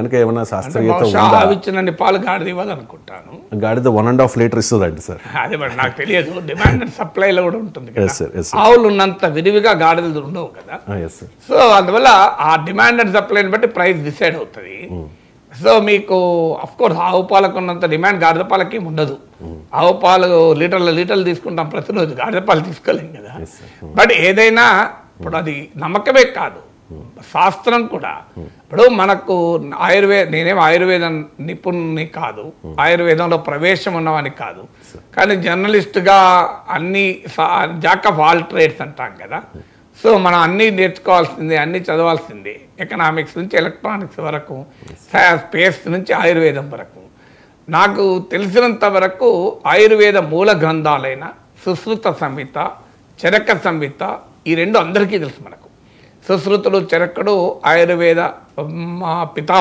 కనుక ఏమైనా శాస్త్రీయత ఉందా? ఆవిచ్చినన్ని పాలు గాడిద ఇవ్వాలనుకుంటాను. గాడిద 1.5 లీటర్ ఇస్తుందండి సార్. అదే మరి నాకు తెలియదు. డిమాండ్ అండ్ సప్లైలో కూడా ఉంటుంది కదా. Yes, sir. Yes, sir. ఆవులు ఉన్నంత విరివిగా గాడిదలు ఉండవు కదా. Yes, sir. సో అందువల్ల ఆ డిమాండ్ అండ్ సప్లైని బట్టి ప్రైస్ డిసైడ్ అవుతుంది. సో మీకు అఫ్ కోర్స్ ఆవు పాలకు ఉన్నంత డిమాండ్ గాడిద పాలకి ఉండదు. ఆవు పాలు లీటర్లు తీసుకుంటాం ప్రతిరోజు, గాడిద పాలు తీసుకోలేం కదా. బట్ ఏదైనా ఇప్పుడు అది నమ్మకమే కాదు, శాస్త్రం కూడా. ఇప్పుడు మనకు నేనేం ఆయుర్వేదం నిపుణుని కాదు, ఆయుర్వేదంలో ప్రవేశం ఉన్నవాని కాదు, కానీ జర్నలిస్ట్గా అన్ని జాక్ ఆఫ్ ఆల్ ట్రేడ్స్ అంటాం కదా. సో మనం అన్నీ నేర్చుకోవాల్సిందే, అన్నీ చదవాల్సిందే. ఎకనామిక్స్ నుంచి ఎలక్ట్రానిక్స్ వరకు, స్పేస్ నుంచి ఆయుర్వేదం వరకు. నాకు తెలిసినంత వరకు ఆయుర్వేద మూల గ్రంథాలైన సుశ్రుత సంహిత, చరక సంహిత, ఈ రెండు అందరికీ తెలుసు మనకు. సుశ్రుతుడు, చరకుడు ఆయుర్వేద పితా